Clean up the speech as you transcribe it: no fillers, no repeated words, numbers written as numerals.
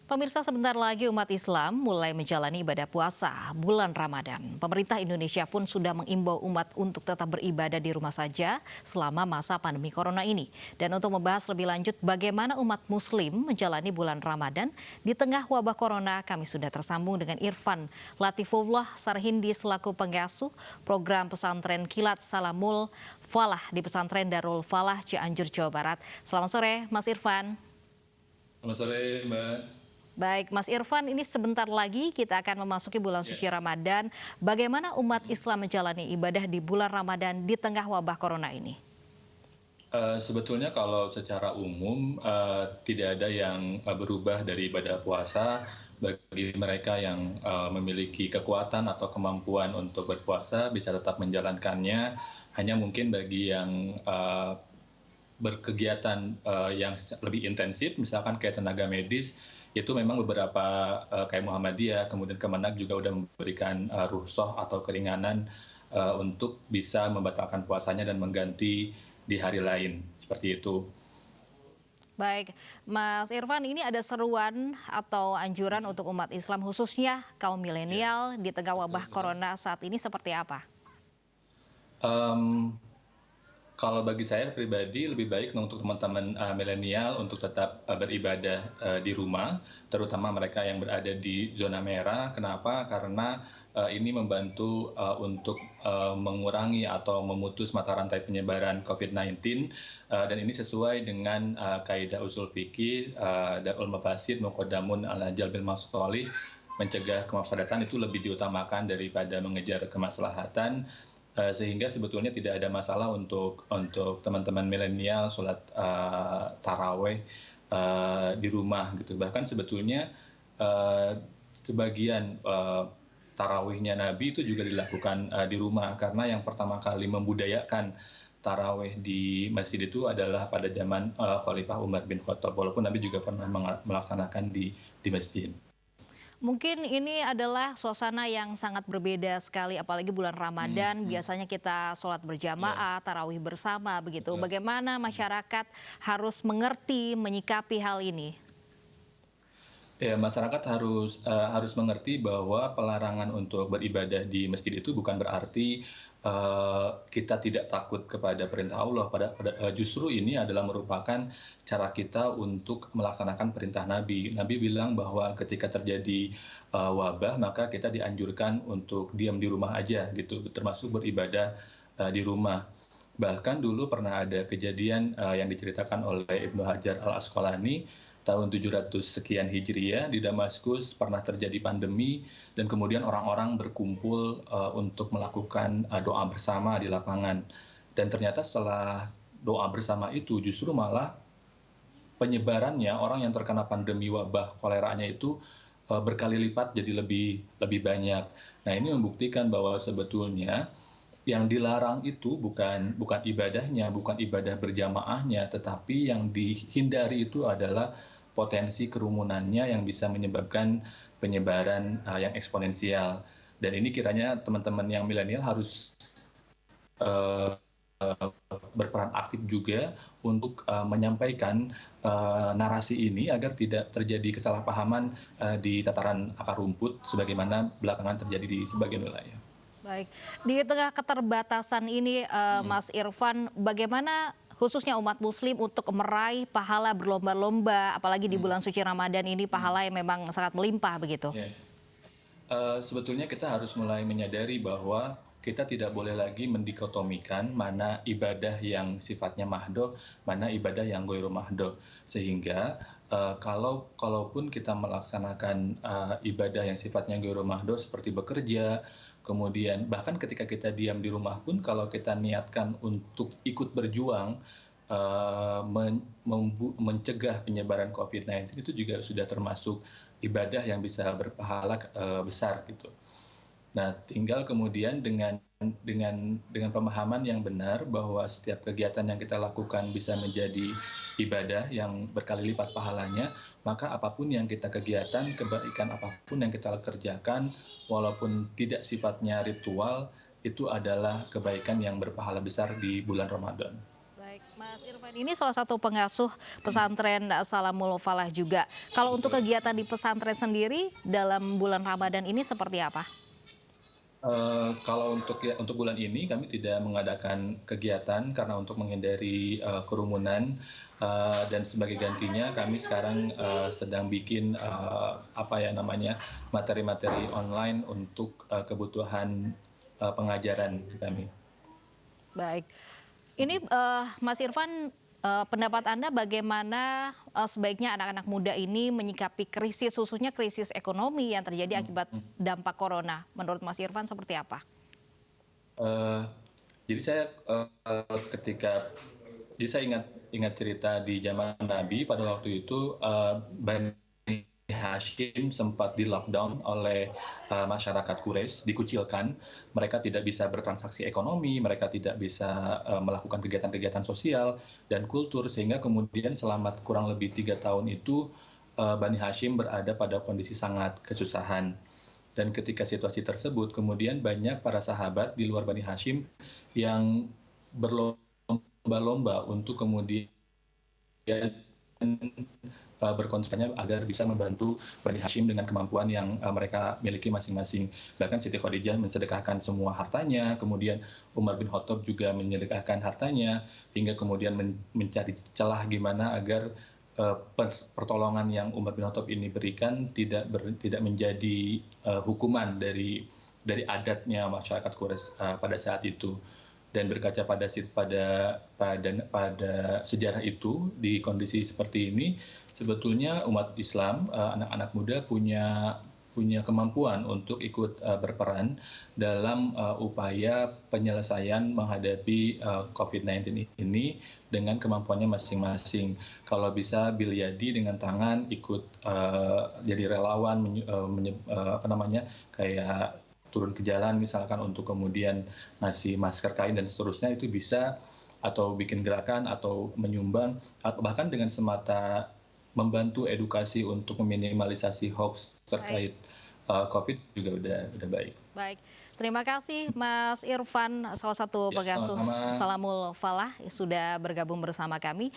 Pemirsa, sebentar lagi umat Islam mulai menjalani ibadah puasa bulan Ramadan. Pemerintah Indonesia pun sudah mengimbau umat untuk tetap beribadah di rumah saja selama masa pandemi corona ini. Dan untuk membahas lebih lanjut bagaimana umat Muslim menjalani bulan Ramadan di tengah wabah corona, kami sudah tersambung dengan Irfan Latifullah Sarhindi selaku pengasuh program pesantren Kilat Salamul Falah di pesantren Darul Falah Cianjur, Jawa Barat. Selamat sore, Mas Irfan. Selamat sore, Mbak. Baik, Mas Irfan, ini sebentar lagi kita akan memasuki bulan Ya, suci Ramadan. Bagaimana umat Islam menjalani ibadah di bulan Ramadan di tengah wabah corona ini? Sebetulnya kalau secara umum tidak ada yang berubah dari ibadah puasa bagi mereka yang memiliki kekuatan atau kemampuan untuk berpuasa bisa tetap menjalankannya. Hanya mungkin bagi yang berkegiatan yang lebih intensif, misalkan kayak tenaga medis, itu memang beberapa kayak Muhammadiyah, kemudian Kemenak juga udah memberikan rukhsah atau keringanan untuk bisa membatalkan puasanya dan mengganti di hari lain, seperti itu. Baik, Mas Irfan, ini ada seruan atau anjuran untuk umat Islam khususnya kaum Ya, milenial di tengah betul wabah betul. corona saat ini seperti apa? Mmm, Kalau bagi saya pribadi lebih baik untuk teman-teman milenial untuk tetap beribadah di rumah, terutama mereka yang berada di zona merah. Kenapa? Karena ini membantu untuk mengurangi atau memutus mata rantai penyebaran COVID-19, dan ini sesuai dengan kaidah usul fikih Darul Mafasid Muqaddamun ala Jalbil Masalih, mencegah kemafsadatan itu lebih diutamakan daripada mengejar kemaslahatan. Sehingga sebetulnya tidak ada masalah untuk teman-teman milenial sholat taraweh di rumah gitu. Bahkan sebetulnya eee, sebagian tarawihnya Nabi itu juga dilakukan di rumah, karena yang pertama kali membudayakan taraweh di masjid itu adalah pada zaman Khalifah Umar bin Khattab, walaupun Nabi juga pernah melaksanakan di masjid. Mungkin ini adalah suasana yang sangat berbeda sekali, apalagi bulan Mhm Ramadan. mhm. Biasanya kita sholat Iya, berjamaah, tarawih bersama, begitu. betul. Bagaimana Mhm. masyarakat harus mengerti, menyikapi hal ini? Ya, masyarakat harus mengerti bahwa pelarangan untuk beribadah di masjid itu bukan berarti kita tidak takut kepada perintah Allah. Justru ini adalah merupakan cara kita untuk melaksanakan perintah Nabi. Nabi bilang bahwa ketika terjadi wabah, maka kita dianjurkan untuk diam di rumah aja gitu, termasuk beribadah di rumah. Bahkan dulu pernah ada kejadian yang diceritakan oleh Ibnu Hajar Al-Asqalani tahun 700 sekian Hijriah di Damaskus pernah terjadi pandemi, dan kemudian orang-orang berkumpul untuk melakukan doa bersama di lapangan. Dan ternyata setelah doa bersama itu justru malah penyebarannya, orang yang terkena pandemi wabah koleranya itu berkali lipat jadi lebih lebih banyak. Nah, ini membuktikan bahwa sebetulnya yang dilarang itu bukan bukan ibadahnya, bukan ibadah berjamaahnya, tetapi yang dihindari itu adalah potensi kerumunannya yang bisa menyebabkan penyebaran yang eksponensial. Dan ini kiranya teman-teman yang milenial harus eee berperan aktif juga untuk menyampaikan narasi ini agar tidak terjadi kesalahpahaman di tataran akar rumput sebagaimana belakangan terjadi di sebagian wilayah. Baik, di tengah keterbatasan ini, Mhm, Mas Irfan, bagaimana khususnya umat Muslim untuk meraih pahala berlomba-lomba, apalagi di mhm, bulan suci Ramadan ini mhm, pahala yang memang sangat melimpah begitu? iya. Sebetulnya kita harus mulai menyadari bahwa kita tidak boleh lagi mendikotomikan mana ibadah yang sifatnya mahdoh, mana ibadah yang ghairu mahdoh. Sehingga, kalaupun kita melaksanakan ibadah yang sifatnya ghairu mahdoh seperti bekerja, kemudian bahkan ketika kita diam di rumah pun kalau kita niatkan untuk ikut berjuang, mencegah penyebaran COVID-19 itu juga sudah termasuk ibadah yang bisa berpahala besar gitu. Nah, tinggal kemudian dengan pemahaman yang benar bahwa setiap kegiatan yang kita lakukan bisa menjadi ibadah yang berkali lipat pahalanya, maka apapun yang kita kegiatan, kebaikan apapun yang kita kerjakan, walaupun tidak sifatnya ritual, itu adalah kebaikan yang berpahala besar di bulan Ramadan. Baik, Mas Irfan ini salah satu pengasuh pesantren Salamul Falah juga. Kalau untuk kegiatan di pesantren sendiri dalam bulan Ramadan ini seperti apa? Kalau untuk bulan ini kami tidak mengadakan kegiatan karena untuk menghindari kerumunan, dan sebagai gantinya kami sekarang sedang bikin apa ya namanya, materi-materi online untuk kebutuhan pengajaran kami. Baik. Ini Mas Irfan, pendapat Anda bagaimana sebaiknya anak-anak muda ini menyikapi krisis, khususnya krisis ekonomi yang terjadi akibat dampak corona? Menurut Mas Irfan seperti apa? Eh, jadi saya ketika jadi saya ingat cerita di zaman Nabi pada waktu itu, Bani Hashim sempat di-lockdown oleh masyarakat Quraisy, dikucilkan. Mereka tidak bisa bertransaksi ekonomi, mereka tidak bisa melakukan kegiatan-kegiatan sosial dan kultur, sehingga kemudian selama kurang lebih 3 tahun itu Bani Hashim berada pada kondisi sangat kesusahan. Dan ketika situasi tersebut, kemudian banyak para sahabat di luar Bani Hashim yang berlomba-lomba untuk kemudian berkontribusinya agar bisa membantu Bani Hashim dengan kemampuan yang mereka miliki masing-masing. Bahkan Siti Khadijah mensedekahkan semua hartanya, kemudian Umar bin Khattab juga menyedekahkan hartanya, hingga kemudian mencari celah gimana agar pertolongan yang Umar bin Khattab ini berikan tidak menjadi hukuman dari adatnya masyarakat Quraisy pada saat itu. Dan berkaca pada sejarah itu, di kondisi seperti ini sebetulnya umat Islam, anak-anak muda punya kemampuan untuk ikut berperan dalam upaya penyelesaian menghadapi COVID-19 ini dengan kemampuannya masing-masing. Kalau bisa Bilyadi dengan tangan ikut jadi relawan, kayak turun ke jalan misalkan untuk kemudian ngasih masker kain dan seterusnya, itu bisa, atau bikin gerakan atau menyumbang, atau bahkan dengan semata membantu edukasi untuk meminimalisasi hoax terkait COVID juga udah baik. Baik, terima kasih Mas Irfan, salah satu Ya, pengasuh sama-sama. Salamul Falah sudah bergabung bersama kami.